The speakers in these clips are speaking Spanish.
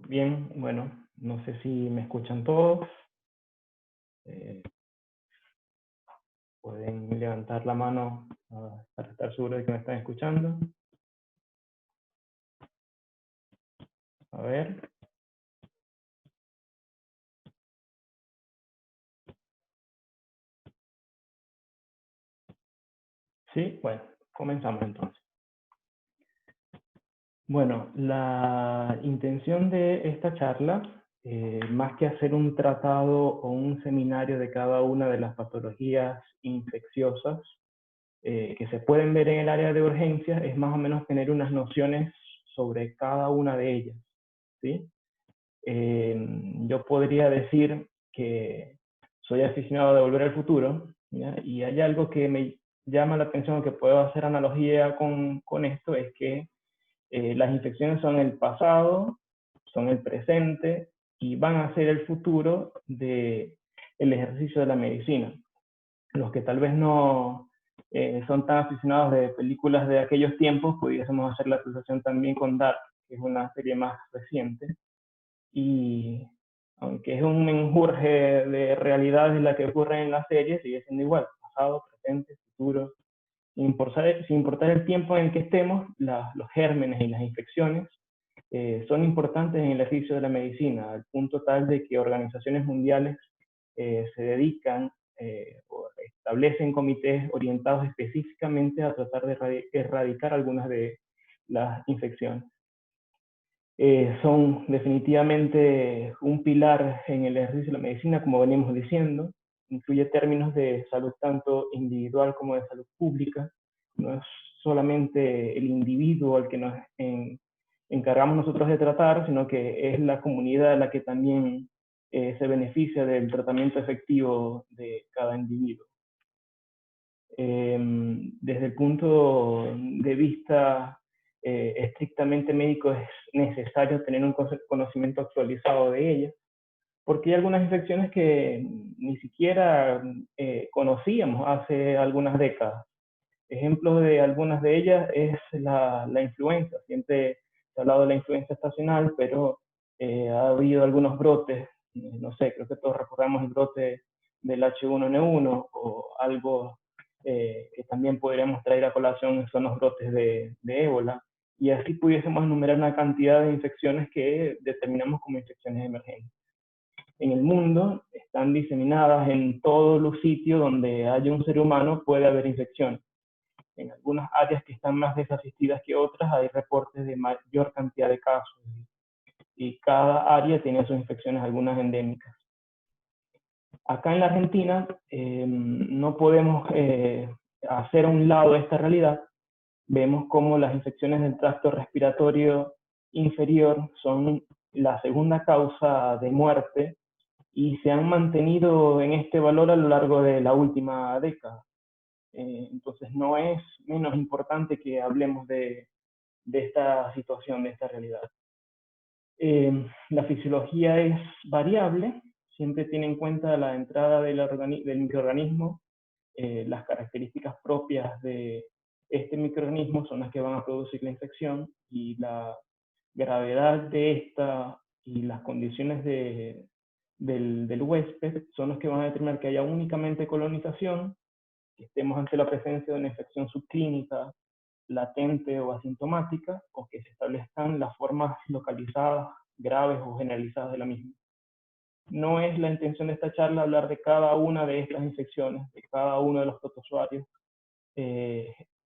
Bien, bueno, no sé si me escuchan todos. Eh, Pueden levantar la mano para estar seguro de que me están escuchando. A ver. Sí, bueno, comenzamos entonces. Bueno, la intención de esta charla, más que hacer un tratado o un seminario de cada una de las patologías infecciosas que se pueden ver en el área de urgencias, es más o menos tener unas nociones sobre cada una de ellas, ¿sí? Yo podría decir que soy aficionado de Volver al Futuro, ¿ya? Y hay algo que me llama la atención, que puedo hacer analogía con esto, es que las infecciones son el pasado, son el presente y van a ser el futuro del ejercicio de la medicina. Los que tal vez no son tan aficionados de películas de aquellos tiempos, pudiésemos hacer la asociación también con Dark, que es una serie más reciente, y aunque es un menjurje de realidades en la que ocurren en la serie, sigue siendo igual, pasado, presente, futuro, sin importar el tiempo en el que estemos, los gérmenes y las infecciones son importantes en el ejercicio de la medicina, al punto tal de que organizaciones mundiales se dedican o establecen comités orientados específicamente a tratar de erradicar algunas de las infecciones. Son definitivamente un pilar en el ejercicio de la medicina, como venimos diciendo. Incluye términos de salud tanto individual como de salud pública. No es solamente el individuo al que nos encargamos nosotros de tratar, sino que es la comunidad la que también se beneficia del tratamiento efectivo de cada individuo. Desde el punto de vista estrictamente médico, es necesario tener un conocimiento actualizado de ellas, porque hay algunas infecciones que ni siquiera conocíamos hace algunas décadas. Ejemplos de algunas de ellas es la influenza. Siempre se ha hablado de la influenza estacional, pero ha habido algunos brotes, no sé, creo que todos recordamos el brote del H1N1 o algo que también podríamos traer a colación son los brotes de ébola, y así pudiésemos enumerar una cantidad de infecciones que determinamos como infecciones emergentes. En el mundo están diseminadas en todos los sitios donde haya un ser humano, puede haber infecciones. En algunas áreas que están más desasistidas que otras hay reportes de mayor cantidad de casos, y cada área tiene sus infecciones, algunas endémicas. Acá en la Argentina no podemos hacer a un lado esta realidad. Vemos cómo las infecciones del tracto respiratorio inferior son la segunda causa de muerte y se han mantenido en este valor a lo largo de la última década. Entonces no es menos importante que hablemos de esta situación, de esta realidad. La fisiología es variable, siempre tiene en cuenta la entrada del microorganismo, las características propias de este microorganismo son las que van a producir la infección, y la gravedad de esta y las condiciones del huésped son los que van a determinar que haya únicamente colonización, que estemos ante la presencia de una infección subclínica, latente o asintomática, o que se establezcan las formas localizadas, graves o generalizadas de la misma. No es la intención de esta charla hablar de cada una de estas infecciones, de cada uno de los protozoarios,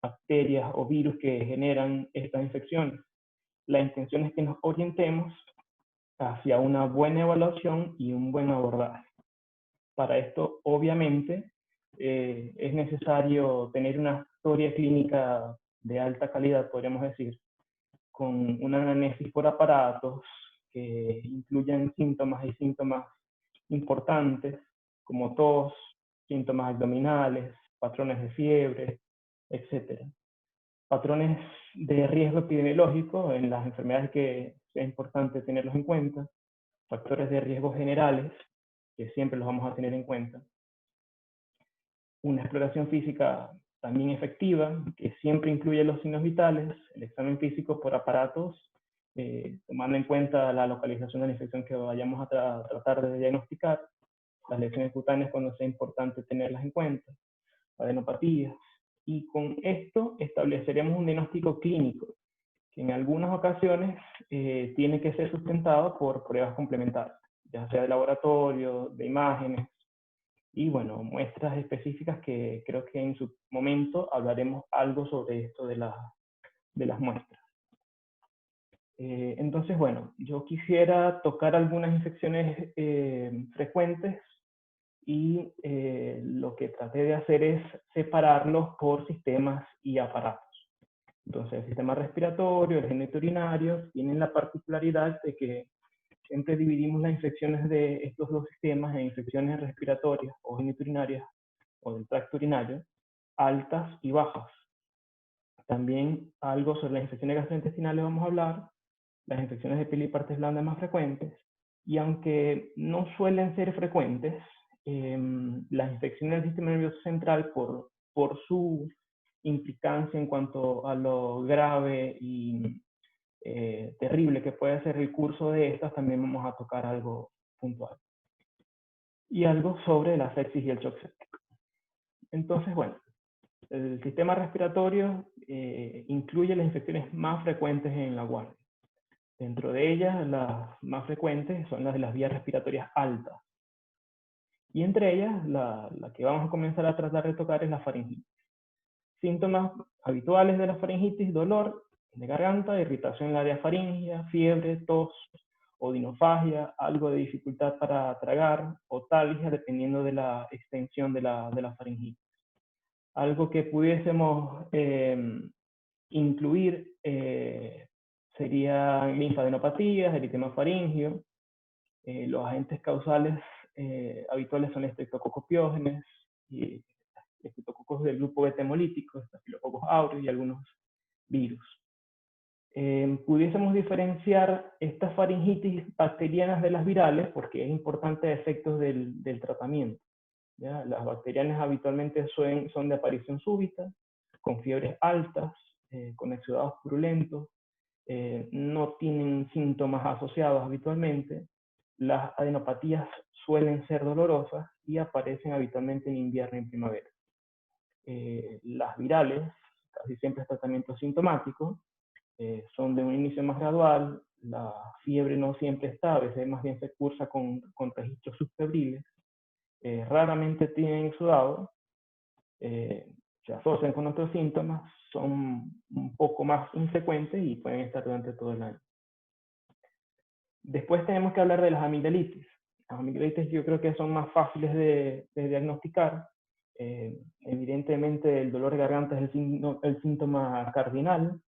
bacterias o virus que generan estas infecciones. La intención es que nos orientemos hacia una buena evaluación y un buen abordaje. Para esto, obviamente, es necesario tener una historia clínica de alta calidad, podríamos decir, con una anamnesis por aparatos que incluyan síntomas y síntomas importantes, como tos, síntomas abdominales, patrones de fiebre, etc. Patrones de riesgo epidemiológico en las enfermedades que es importante tenerlos en cuenta, factores de riesgo generales, que siempre los vamos a tener en cuenta, una exploración física también efectiva, que siempre incluye los signos vitales, el examen físico por aparatos tomando en cuenta la localización de la infección que vayamos a tratar de diagnosticar, las lesiones cutáneas cuando sea importante tenerlas en cuenta, adenopatías, y con esto estableceríamos un diagnóstico clínico, que en algunas ocasiones tiene que ser sustentado por pruebas complementarias, ya sea de laboratorio, de imágenes, y bueno, muestras específicas que creo que en su momento hablaremos algo sobre esto de las muestras. Entonces, bueno, yo quisiera tocar algunas infecciones frecuentes y lo que traté de hacer es separarlos por sistemas y aparatos. Entonces, el sistema respiratorio, el genitourinario, tienen la particularidad de que siempre dividimos las infecciones de estos dos sistemas en infecciones respiratorias o genitourinarias o del tracto urinario, altas y bajas. También algo sobre las infecciones gastrointestinales vamos a hablar, las infecciones de piel y partes blandas más frecuentes, y aunque no suelen ser frecuentes, las infecciones del sistema nervioso central, por su implicancia en cuanto a lo grave y terrible que puede ser el curso de estas, también vamos a tocar algo puntual. Y algo sobre la sepsis y el shock séptico. Entonces, bueno, el sistema respiratorio incluye las infecciones más frecuentes en la guardia. Dentro de ellas, las más frecuentes son las de las vías respiratorias altas. Y entre ellas, la que vamos a comenzar a tratar de tocar es la faringitis. Síntomas habituales de la faringitis: dolor de garganta, irritación en la área faríngea, fiebre, tos, odinofagia, algo de dificultad para tragar, o talgia, dependiendo de la extensión de la faringitis. Algo que pudiésemos incluir serían linfadenopatías, eritema faríngeo. Los agentes causales habituales son estreptococos piógenes y estreptococos del grupo beta hemolítico, estafilococos aureus y algunos virus. Pudiésemos diferenciar estas faringitis bacterianas de las virales porque es importante a efectos del tratamiento, ¿ya? Las bacterianas habitualmente son de aparición súbita, con fiebres altas, con exudados purulentos, no tienen síntomas asociados habitualmente. Las adenopatías suelen ser dolorosas y aparecen habitualmente en invierno y en primavera. Las virales, casi siempre es tratamiento sintomático, son de un inicio más gradual, la fiebre no siempre está, a veces más bien se cursa con registros subfebriles, raramente tienen exudado, se asocian con otros síntomas, son un poco más infrecuentes y pueden estar durante todo el año. Después tenemos que hablar de las amigdalitis. Las amigdalitis yo creo que son más fáciles de diagnosticar. Evidentemente el dolor de garganta es el síntoma cardinal.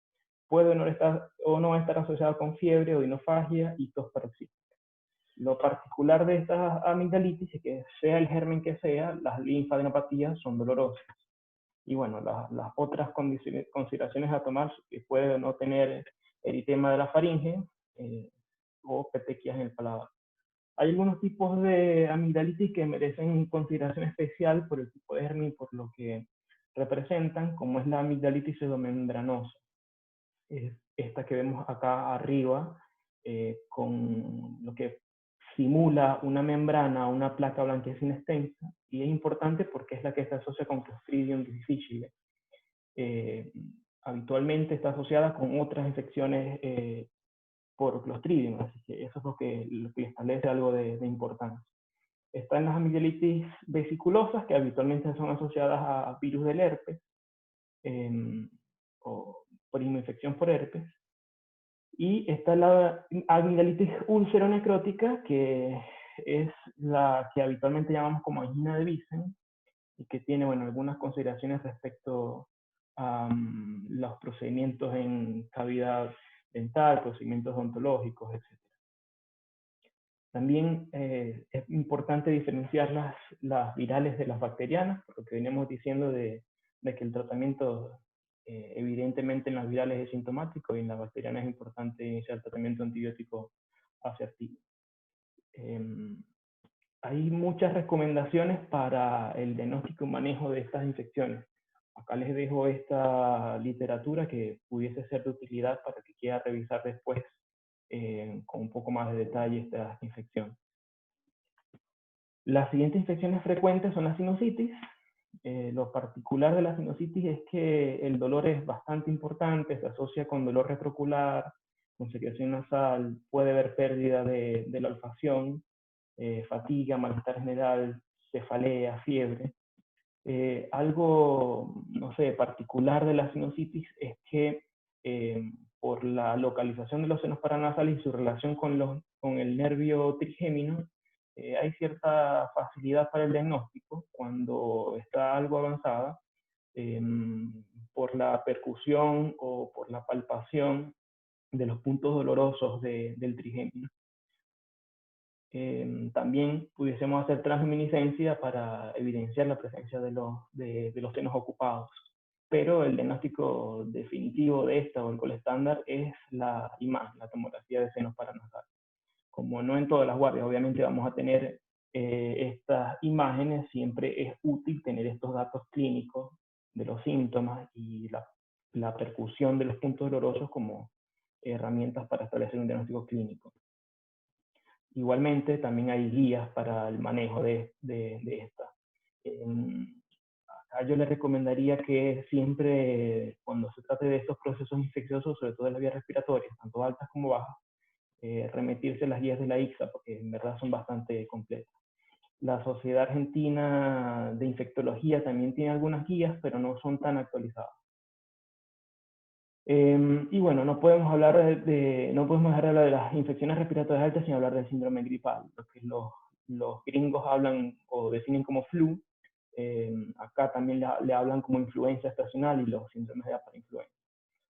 Puede o no estar asociado con fiebre, odinofagia y tos paroxística. Lo particular de estas amigdalitis es que sea el germen que sea, las linfadenopatías son dolorosas. Y bueno, las otras consideraciones a tomar, que puede no tener eritema de la faringe o petequias en el paladar. Hay algunos tipos de amigdalitis que merecen consideración especial por el tipo de germen y por lo que representan, como es la amigdalitis pseudomembranosa. Es esta que vemos acá arriba, con lo que simula una membrana, una placa blanquecina extensa, y es importante porque es la que se asocia con Clostridium difficile. Habitualmente está asociada con otras infecciones por Clostridium, así que eso es lo que establece algo de importancia. Están las amigdalitis vesiculosas, que habitualmente son asociadas a virus del herpes, o por infección por herpes. Y está la amigdalitis ulceronecrótica, que es la que habitualmente llamamos como angina de Wiesen, y que tiene, bueno, algunas consideraciones respecto a los procedimientos en cavidad dental, procedimientos odontológicos, etc. También es importante diferenciar las virales de las bacterianas, por lo que venimos diciendo de que el tratamiento evidentemente en las virales es sintomático y en las bacterianas es importante iniciar el tratamiento antibiótico asertivo. Hay muchas recomendaciones para el diagnóstico y manejo de estas infecciones. Acá les dejo esta literatura que pudiese ser de utilidad para que quiera revisar después con un poco más de detalle esta infección. Las siguientes infecciones frecuentes son la sinusitis. Lo particular de la sinusitis es que el dolor es bastante importante, se asocia con dolor retroocular, con secreción nasal, puede haber pérdida de la olfacción, fatiga, malestar general, cefalea, fiebre. Algo, no sé, particular de la sinusitis es que por la localización de los senos paranasales y su relación con el nervio trigémino, hay cierta facilidad para el diagnóstico cuando está algo avanzada, eh, por la percusión o por la palpación de los puntos dolorosos del trigémino. También pudiésemos hacer transluminiscencia para evidenciar la presencia de los senos ocupados. Pero el diagnóstico definitivo de esta o el gol estándar es la imagen, la tomografía de senos paranasales. Como no en todas las guardias, obviamente vamos a tener estas imágenes, siempre es útil tener estos datos clínicos de los síntomas y la percusión de los puntos dolorosos como herramientas para establecer un diagnóstico clínico. Igualmente, también hay guías para el manejo de esta. Acá yo les recomendaría que siempre, cuando se trate de estos procesos infecciosos, sobre todo de las vías respiratorias, tanto altas como bajas, remitirse a las guías de la ICSA, porque en verdad son bastante completas. La Sociedad Argentina de Infectología también tiene algunas guías, pero no son tan actualizadas. Y bueno, no podemos hablar no podemos dejar de hablar de las infecciones respiratorias altas sin hablar del síndrome gripal, lo que los gringos hablan o definen como flu. Acá también le hablan como influenza estacional y los síndromes de parainfluenza.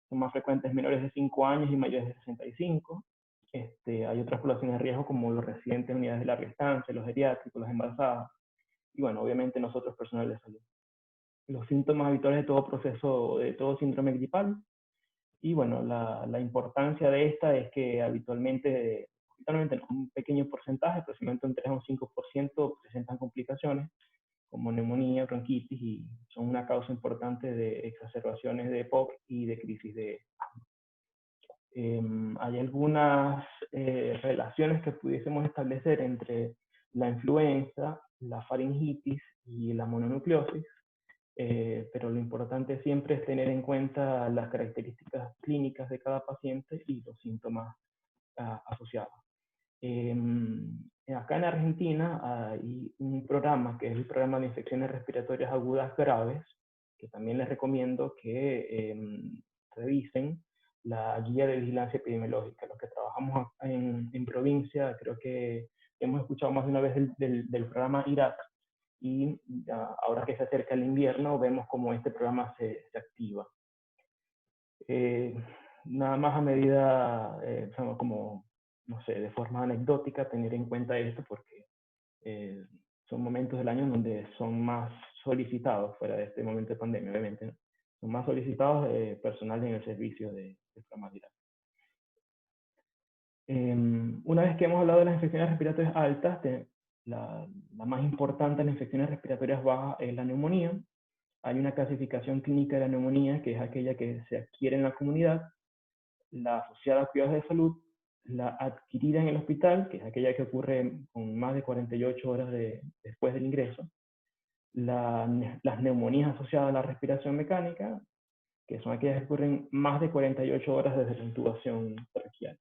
Son más frecuentes menores de 5 años y mayores de 65. Hay otras poblaciones de riesgo como los residentes en unidades de larga estancia, los geriátricos, las embarazadas y bueno, obviamente nosotros personal de salud. Los síntomas habituales de todo proceso, de todo síndrome gripal. Y bueno, la importancia de esta es que habitualmente un pequeño porcentaje, aproximadamente un 3 o un 5%, presentan complicaciones como neumonía, bronquitis y son una causa importante de exacerbaciones de EPOC y de crisis de asma. Hay algunas relaciones que pudiésemos establecer entre la influenza, la faringitis y la mononucleosis. Pero lo importante siempre es tener en cuenta las características clínicas de cada paciente y los síntomas asociados. Acá en Argentina hay un programa que es el programa de infecciones respiratorias agudas graves, que también les recomiendo que revisen la guía de vigilancia epidemiológica. Los que trabajamos en provincia, creo que hemos escuchado más de una vez del programa IRAC, y ahora que se acerca el invierno vemos cómo este programa se activa. Nada más a medida, como, no sé, de forma anecdótica, tener en cuenta esto porque son momentos del año donde son más solicitados, fuera de este momento de pandemia, obviamente, ¿no? Son más solicitados personal en el servicio de programa viral. Una vez que hemos hablado de las infecciones respiratorias altas, la más importante de las infecciones respiratorias bajas es la neumonía. Hay una clasificación clínica de la neumonía, que es aquella que se adquiere en la comunidad, la asociada a cuidados de salud, la adquirida en el hospital, que es aquella que ocurre con más de 48 horas después del ingreso, las neumonías asociadas a la respiración mecánica, que son aquellas que ocurren más de 48 horas desde la intubación traqueal.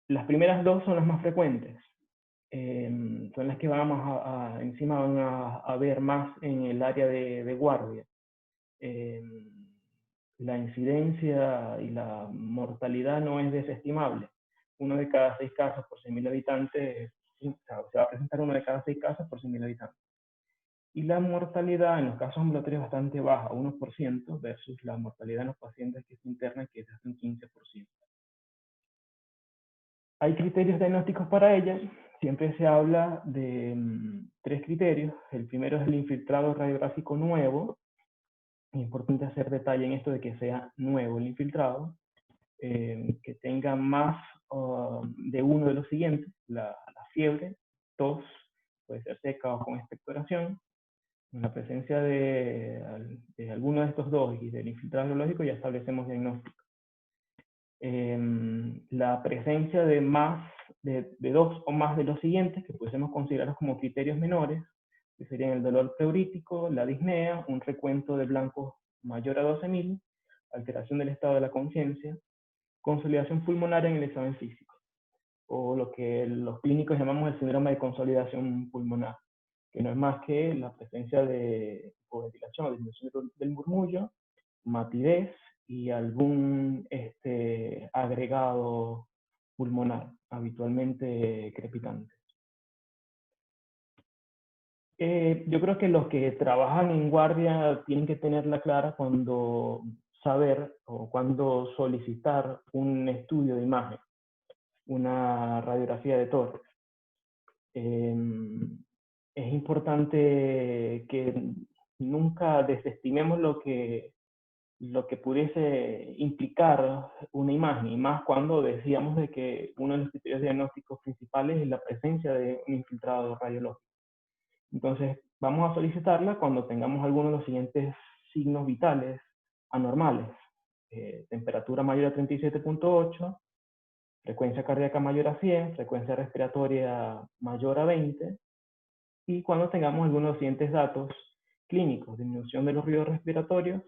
Las primeras dos son las más frecuentes, son las que encima van a ver más en el área de guardia. La incidencia y la mortalidad no es desestimable. Uno de cada 6 casos por 100.000 habitantes, o sea, se va a presentar uno de cada 6 casos por 100.000 habitantes. Y la mortalidad en los casos ambulatorios es bastante baja, 1%, versus la mortalidad en los pacientes que se internan, que es de un 15%. Hay criterios diagnósticos para ella. Siempre se habla de 3 criterios. El primero es el infiltrado radiográfico nuevo. Es importante hacer detalle en esto de que sea nuevo el infiltrado, que tenga más de uno de los siguientes: la fiebre, tos, puede ser seca o con expectoración. En la presencia de alguno de estos dos y del infiltrado biológico ya establecemos diagnóstico. la presencia de dos o más de los siguientes, que pudiésemos considerar como criterios menores, que serían el dolor pleurítico, la disnea, un recuento de blancos mayor a 12.000, alteración del estado de la conciencia, consolidación pulmonar en el examen físico, o lo que los clínicos llamamos el síndrome de consolidación pulmonar, que no es más que la presencia de hipoventilación o disminución del murmullo, matidez y algún agregado pulmonar, habitualmente crepitante. Yo creo que los que trabajan en guardia tienen que tenerla clara cuando saber o cuando solicitar un estudio de imagen, una radiografía de tórax. Es importante que nunca desestimemos lo que pudiese implicar una imagen, y más cuando decíamos de que uno de los criterios diagnósticos principales es la presencia de un infiltrado radiológico. Entonces, vamos a solicitarla cuando tengamos alguno de los siguientes signos vitales anormales. Temperatura mayor a 37.8, frecuencia cardíaca mayor a 100, frecuencia respiratoria mayor a 20, y cuando tengamos algunos de los siguientes datos clínicos: disminución de los ruidos respiratorios,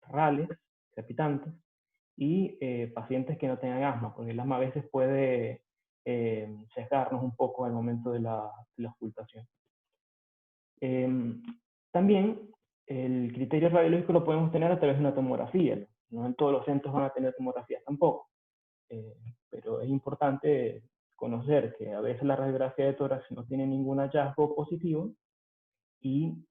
rales, crepitantes, y pacientes que no tengan asma, porque el asma a veces puede sesgarnos un poco al momento de la ocultación. También el criterio radiológico lo podemos tener a través de una tomografía. No en todos los centros van a tener tomografías tampoco, pero es importante conocer que a veces la radiografía de tórax no tiene ningún hallazgo positivo y